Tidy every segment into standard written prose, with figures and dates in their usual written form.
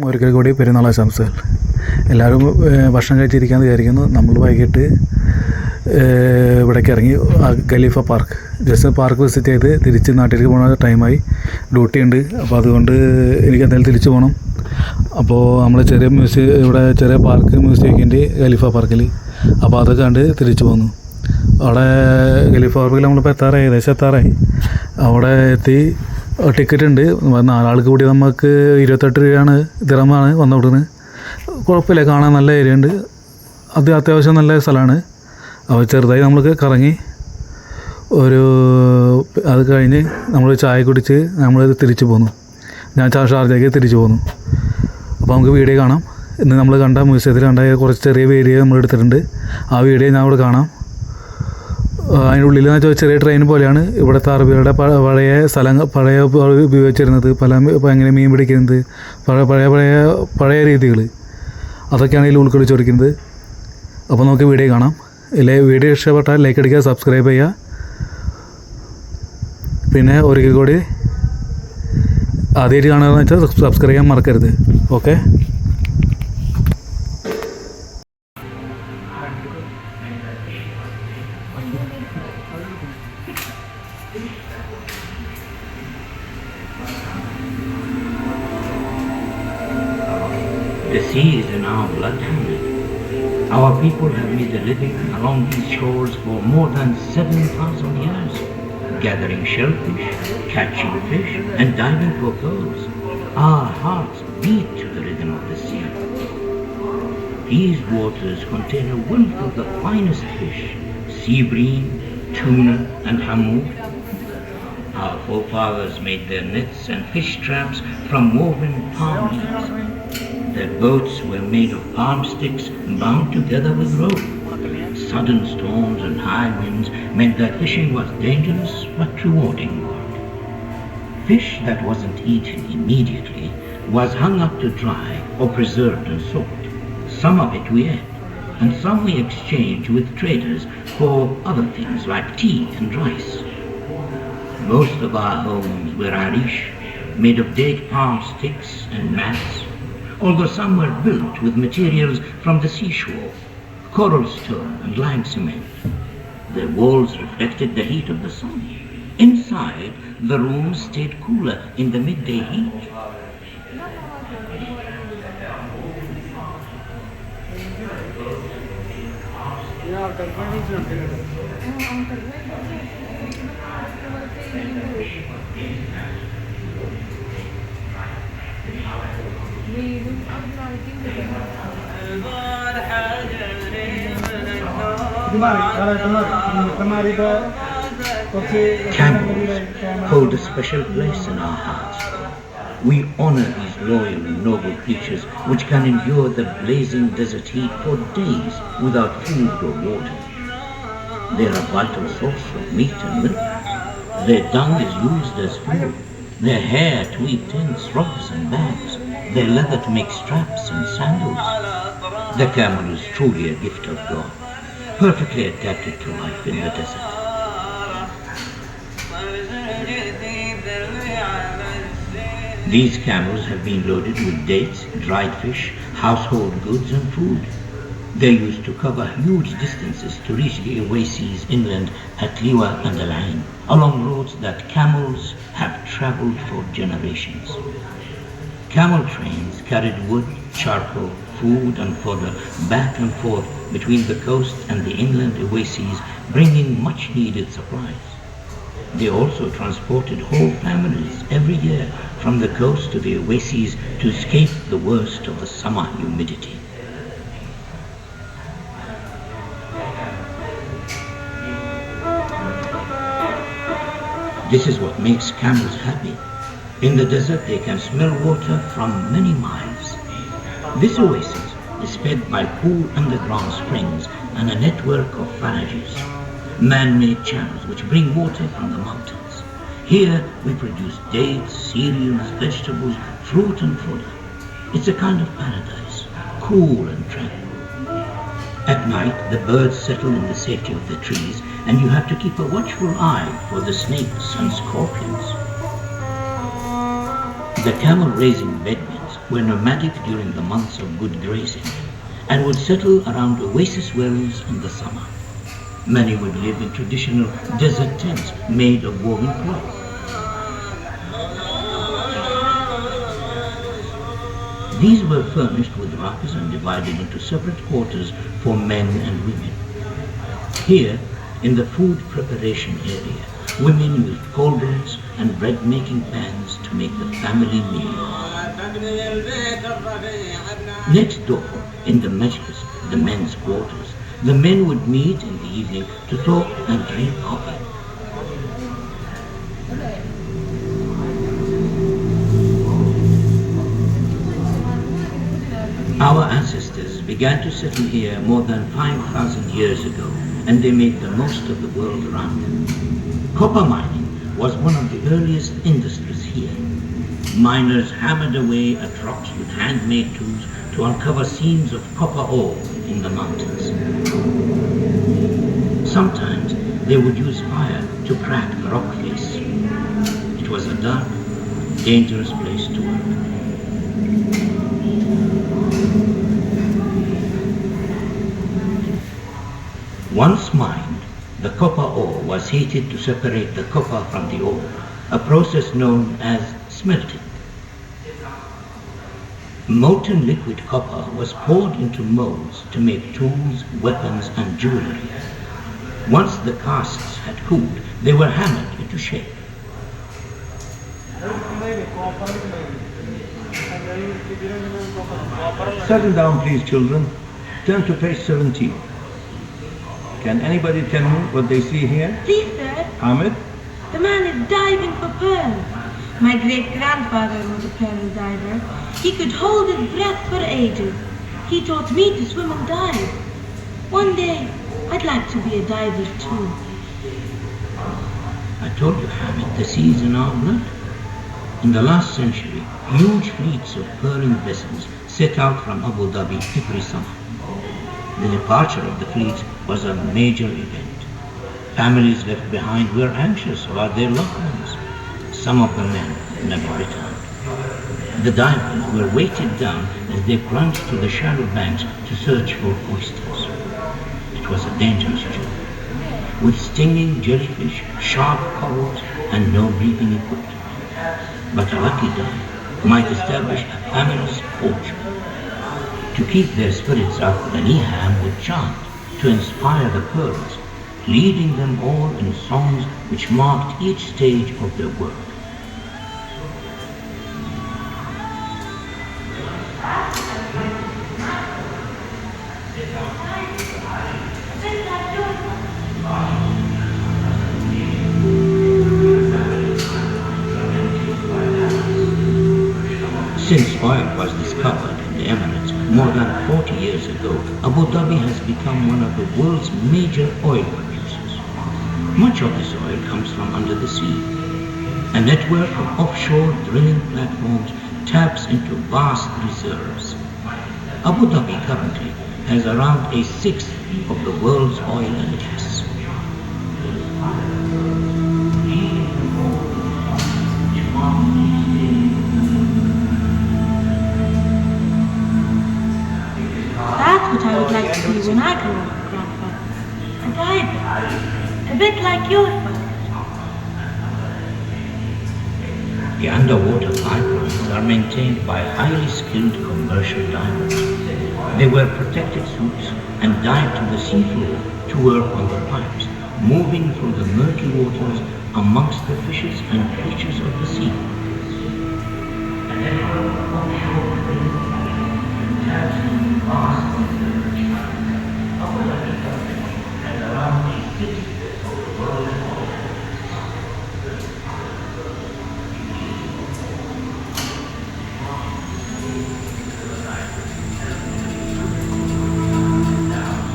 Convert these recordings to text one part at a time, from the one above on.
ഒരിക്കൽ കൂടി പെരുന്നാൾ ആശംസകൾ. എല്ലാവരും ഭക്ഷണം കഴിച്ചിരിക്കാമെന്ന് വിചാരിക്കുന്നു. നമ്മൾ വൈകിട്ട് ഇവിടേക്ക് ഇറങ്ങി ഖലീഫ പാർക്ക് ജസ്റ്റ് പാർക്ക് വിസിറ്റ് ചെയ്ത് തിരിച്ച് നാട്ടിലേക്ക് പോകുന്ന ടൈമായി. ഡ്യൂട്ടി ഉണ്ട്. അപ്പോൾ അതുകൊണ്ട് എനിക്ക് എന്തായാലും തിരിച്ചു പോകണം. അപ്പോൾ നമ്മൾ ചെറിയ ഇവിടെ ചെറിയ പാർക്ക് മ്യൂസിയത്തിൻ്റെ ഖലീഫ പാർക്കിൽ. അപ്പോൾ അതൊക്കെ കണ്ട് തിരിച്ചു പോന്നു. അവിടെ ഖലീഫ പാർക്കിൽ നമ്മളിപ്പോൾ എത്താറായി, ഏകദേശം എത്താറായി. അവിടെ എത്തി ടിക്കറ്റ് ഉണ്ട്. 4 ആൾക്ക് കൂടി നമുക്ക് 28 രൂപയാണ്, ദിറമാണ് വന്നവിടുന്ന്. കുഴപ്പമില്ല, കാണാൻ നല്ല ഏരിയ ഉണ്ട്. അത് അത്യാവശ്യം നല്ല സ്ഥലമാണ്. അപ്പോൾ ചെറുതായി നമ്മൾക്ക് കറങ്ങി അത് കഴിഞ്ഞ് നമ്മൾ ചായ കുടിച്ച് നമ്മൾ തിരിച്ചു പോന്നു. ഞാൻ ഷാർജയ്ക്ക് തിരിച്ചു പോന്നു. അപ്പോൾ നമുക്ക് വീഡിയോ കാണാം. ഇന്ന് നമ്മൾ കണ്ട മ്യൂസിയത്തിൽ കണ്ട കുറച്ച് ചെറിയ വീഡിയോ നമ്മൾ എടുത്തിട്ടുണ്ട്. ആ വീഡിയോ ഞാൻ ഇവിടെ കാണാം. അതിൻ്റെ ഉള്ളിൽ എന്ന് വെച്ചാൽ ചെറിയ ട്രെയിൻ പോലെയാണ്. ഇവിടുത്തെ അറബികളുടെ പഴയ സ്ഥലങ്ങൾ, പഴയ ഉപയോഗിച്ചിരുന്നത്, എങ്ങനെ മീൻ പിടിക്കുന്നത്, പഴയ രീതികൾ, അതൊക്കെയാണ് ഇതിൽ ഉൾക്കൊള്ളിച്ചിരിക്കുന്നത്. അപ്പോൾ നമുക്ക് വീഡിയോ കാണാം. വീഡിയോ ഇഷ്ടപ്പെട്ടാൽ ലൈക്ക് അടിക്കുക, സബ്സ്ക്രൈബ് ചെയ്യുക. പിന്നെ ഒരിക്കൽ കൂടി ആദ്യമായിട്ട് കാണുകയെന്ന് വെച്ചാൽ സബ്സ്ക്രൈബ് ചെയ്യാൻ മറക്കരുത്. Okay. The sea is in our blood. Our people have made a living along these shores for more than 7,000 years, gathering shellfish, catching fish, and diving for pearls. Our hearts beat to the rhythm of the sea. These waters contain a wealth of the finest fish, sea bream, tuna, and hammoud. Our forefathers made their nets and fish traps from woven palm leaves. Their boats were made of palm sticks bound together with rope. Sudden storms and high winds meant that fishing was dangerous but rewarding work. Fish that wasn't eaten immediately was hung up to dry or preserved and sold. Some of it we ate, and some we exchanged with traders for other things like tea and rice. Most of our homes were arish, made of date palm sticks and mats, although some were built with materials from the seashore, coral stone and lime cement. Their walls reflected the heat of the sun. Inside, the rooms stayed cooler in the midday heat. Camels hold a special place in our hearts. We honor these loyal and noble creatures which can endure the blazing desert heat for days without food or water. They are a vital source of meat and milk. Their dung is used as food. Their hair to weave tents, rugs and bags. Their leather to make straps and sandals. The camel is truly a gift of God, perfectly adapted to life in the desert. These camels have been loaded with dates, dried fish, household goods and food. They used to cover huge distances to reach the oases inland at Liwa and Al Ain, along roads that camels have traveled for generations. Camel trains carried wood, charcoal, food and fodder back and forth between the coast and the inland oases, bringing much needed supplies. They also transported whole families every year from the coast to the oases to escape the worst of the summer humidity. This is what makes camels happy. In the desert, they can smell water from many miles. This oasis is fed by cool underground springs and a network of barrages, man-made channels which bring water from the mountains. Here we produce dates, cereals, vegetables, fruit and fodder. It's a kind of paradise, cool and tranquil. At night, the birds settle in the safety of the trees, and you have to keep a watchful eye for the snakes and scorpions. The camel raising bedouins, were nomadic during the months of good grazing and would settle around oasis wells in the summer. Many would live in traditional desert tents made of woven cloth. These were furnished with rugs and divided into separate quarters for men and women. Here, in the food preparation area, women used cauldrons and bread-making pans to make the family meal. Next door, in the majlis, the men's quarters, the men would meet in the evening to talk and drink coffee. Our ancestors began to settle here more than 5,000 years ago, and they made the most of the world around them. Copper mining was one of the earliest industries here. Miners hammered away at rocks with handmade tools to uncover seams of copper ore in the mountains. Sometimes they would use fire to crack the rock face. It was a dark, dangerous place to work. Once mined, the copper ore was heated to separate the copper from the ore, a process known as smelting. Molten liquid copper was poured into molds to make tools, weapons, and jewelry. Once the casts had cooled, they were hammered into shape. Settle down, please, children. Turn to page 17. Can anybody tell me what they see here? Please, sir. Ahmed? The man is diving for pearls. My great-grandfather was a pearl diver. He could hold his breath for ages. He taught me to swim and dive. One day, I'd like to be a diver too. I told you, Hamid, the sea is in our blood. In the last century, huge fleets of pearling vessels set out from Abu Dhabi every summer. The departure of the fleet was a major event. Families left behind were anxious about their loved ones. Some of the men never returned. The divers were weighted down as they plunged to the shallow banks to search for oysters. It was a dangerous journey, with stinging jellyfish, sharp corals, and no breathing equipment. But a lucky diver might establish a family's fortune. To keep their spirits up, the Niham would chant to inspire the pearls, leading them all in songs which marked each stage of their work. Since oil was discovered in the Emirates more than 40 years ago, Abu Dhabi has become one of the world's major oil producers. Much of this oil comes from under the sea. A network of offshore drilling platforms taps into vast reserves. Abu Dhabi currently has around a sixth of the world's oil and gas. That's what I would like to be when I grow up, Grandfather. A diver. A bit like your father. The underwater pipelines are maintained by highly skilled commercial divers. They wear protective suits and dive to the seafloor to work on the pipes, moving through the murky waters amongst the fishes and creatures of the sea.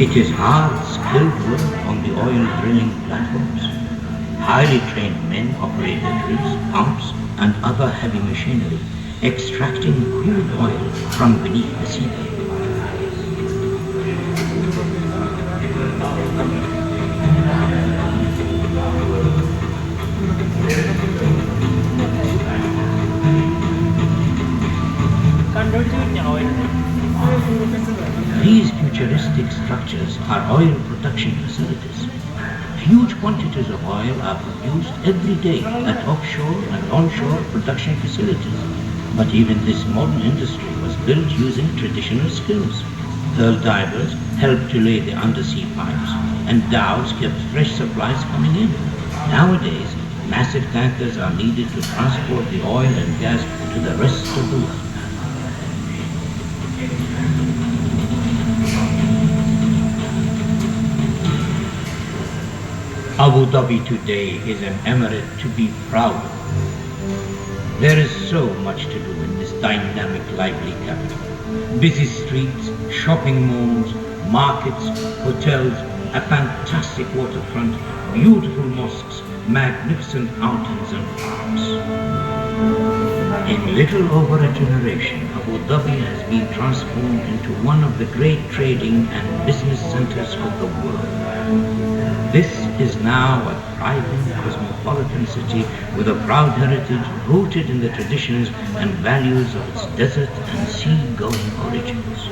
It is hard, skilled work on the oil drilling platforms. Highly trained men operate the drills, pumps, and other heavy machinery, extracting crude oil from beneath the seabed. These futuristic structures are oil production facilities. Huge quantities of oil are produced every day at offshore and onshore production facilities. But even this modern industry was built using traditional skills. Pearl divers helped to lay the undersea pipes, and dhows kept fresh supplies coming in. Nowadays, massive tankers are needed to transport the oil and gas to the rest of the world. Abu Dhabi today is an emirate to be proud of. There is so much to do in this dynamic, lively capital. Busy streets, shopping malls, markets, hotels, a fantastic waterfront, beautiful mosques, magnificent mountains and parks. In little over a generation, Abu Dhabi has been transformed into one of the great trading and business centers of the world. This is now a thriving cosmopolitan city with a proud heritage rooted in the traditions and values of its desert and sea-going origins.